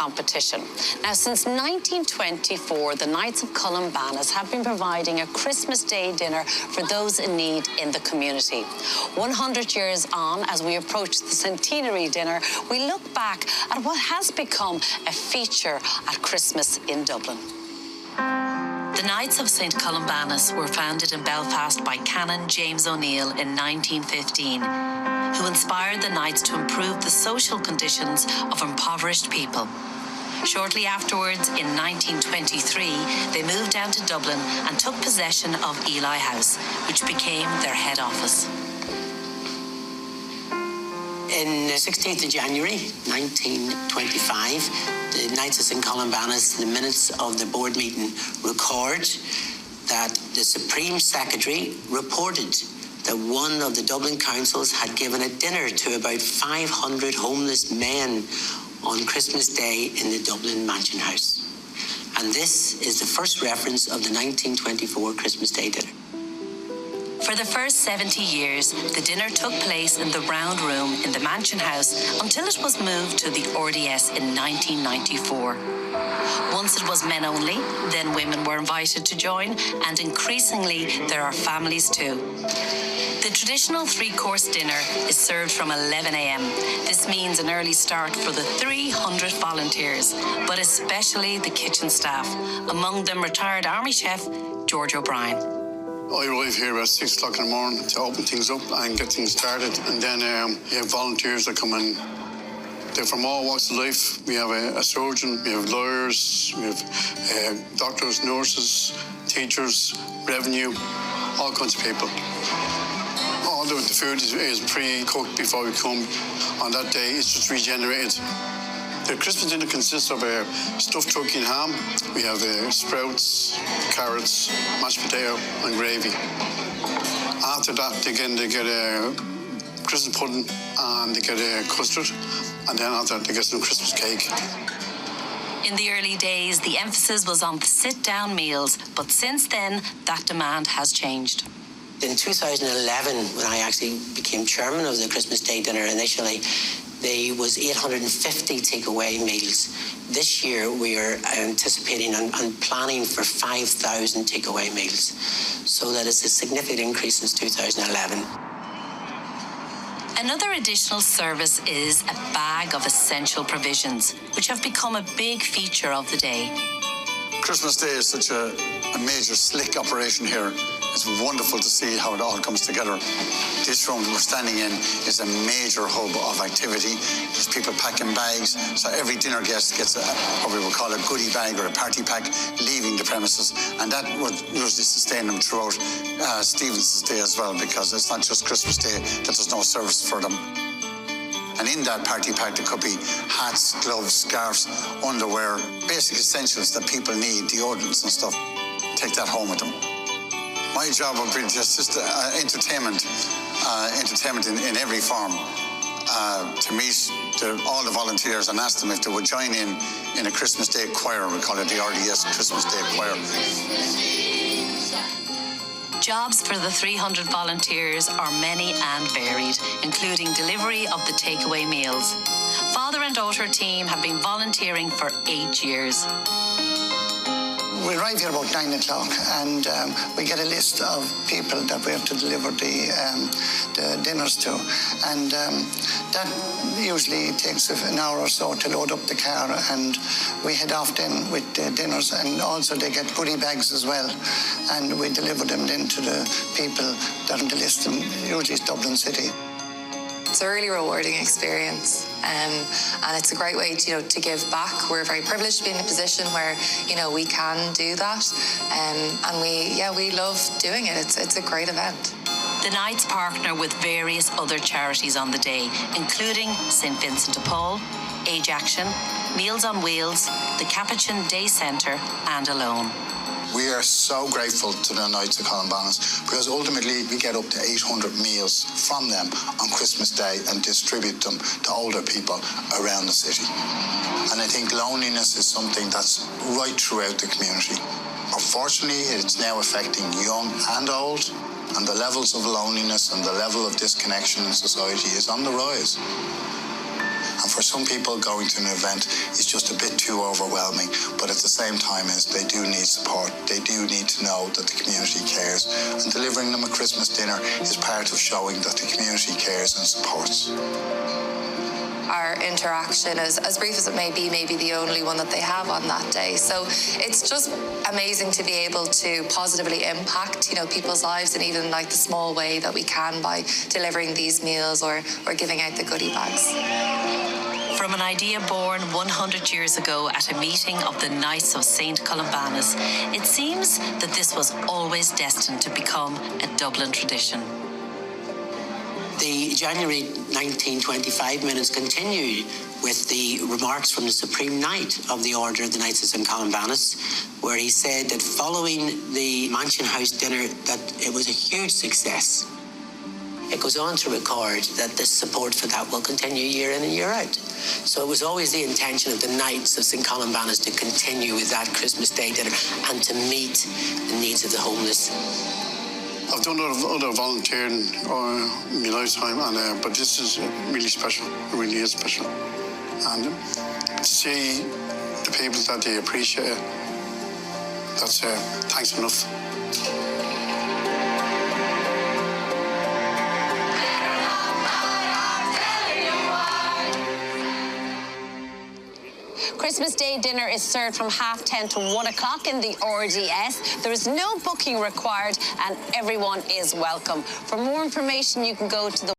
competition. Now, since 1924, the Knights of Columbanus have been providing a Christmas Day dinner for those in need in the community. 100 years on, as we approach the centenary dinner, we look back at what has become a feature at Christmas in Dublin. The Knights of St Columbanus were founded in Belfast by Canon James O'Neill in 1915, who inspired the Knights to improve the social conditions of impoverished people. Shortly afterwards, in 1923, they moved down to Dublin and took possession of Ely House, which became their head office. In 16th of January 1925, the Knights of St Columbanus, the minutes of the board meeting record that the Supreme Secretary reported that one of the Dublin councils had given a dinner to about 500 homeless men on Christmas Day in the Dublin Mansion House. And this is the first reference of the 1924 Christmas Day dinner. For the first 70 years, the dinner took place in the round room in the Mansion House until it was moved to the RDS in 1994. Once it was men only, then women were invited to join, and increasingly there are families too. The traditional three-course dinner is served from 11 a.m. This means an early start for the 300 volunteers, but especially the kitchen staff, among them retired Army chef George O'Brien. I arrive here about 6 o'clock in the morning to open things up and get things started. And then you have volunteers that come in. They're from all walks of life. We have a surgeon, we have lawyers, we have doctors, nurses, teachers, revenue, all kinds of people. All the food is pre-cooked before we come. On that day, it's just regenerated. The Christmas dinner consists of stuffed turkey and ham. We have sprouts, carrots, mashed potato and gravy. After that, they get a Christmas pudding and they get a custard. And then after that, they get some Christmas cake. In the early days, the emphasis was on the sit-down meals, but since then, that demand has changed. In 2011, when I actually became chairman of the Christmas Day dinner initially, there was 850 takeaway meals. This year, we are anticipating and planning for 5,000 takeaway meals. So that is a significant increase since 2011. Another additional service is a bag of essential provisions, which have become a big feature of the day. Christmas Day is such a major slick operation here. It's wonderful to see how it all comes together. This room we're standing in is a major hub of activity. There's people packing bags, so every dinner guest gets what we would call a goodie bag or a party pack leaving the premises, and that would usually sustain them throughout Stevenson's Day as well, because it's not just Christmas Day that there's no service for them. And in that party pack, there could be hats, gloves, scarves, underwear, basic essentials that people need, deodorants and stuff. Take that home with them. My job would be just entertainment in every form. To meet all the volunteers and ask them if they would join in a Christmas Day choir. We call it the RDS Christmas Day choir. Jobs for the 300 volunteers are many and varied, including delivery of the takeaway meals. Father and daughter team have been volunteering for 8 years. We arrive here about 9 o'clock and we get a list of people that we have to deliver the dinners to. And that usually takes an hour or so to load up the car, and we head off then with the dinners, and also they get goodie bags as well. And we deliver them then to the people that are on the list, and usually it's Dublin City. It's a really rewarding experience, and it's a great way to give back. We're very privileged to be in a position where we can do that, and we love doing it. It's a great event. The Knights partner with various other charities on the day, including St Vincent de Paul, Age Action, Meals on Wheels, the Capuchin Day Centre and Alone. We are so grateful to the Knights of Columbanus because ultimately we get up to 800 meals from them on Christmas Day and distribute them to older people around the city. And I think loneliness is something that's right throughout the community. Unfortunately, it's now affecting young and old, and the levels of loneliness and the level of disconnection in society is on the rise. And for some people, going to an event is just a bit too overwhelming. But at the same time, they do need support. They do need to know that the community cares. And delivering them a Christmas dinner is part of showing that the community cares and supports. Our interaction, as brief as it may be the only one that they have on that day. So it's just amazing to be able to positively impact, people's lives in even like the small way that we can by delivering these meals or giving out the goodie bags. From an idea born 100 years ago at a meeting of the Knights of St. Columbanus, it seems that this was always destined to become a Dublin tradition. The January 1925 minutes continue with the remarks from the Supreme Knight of the Order of the Knights of St. Columbanus, where he said that following the Mansion House dinner that it was a huge success. It goes on to record that the support for that will continue year in and year out. So it was always the intention of the Knights of St. Columbanus to continue with that Christmas Day dinner and to meet the needs of the homeless. I've done other volunteering in my lifetime, but this is really special. It really is special. And to see the people that they appreciate it, that's thanks enough. Christmas Day dinner is served from 10:30 to 1 o'clock in the RDS. There is no booking required and everyone is welcome. For more information, you can go to the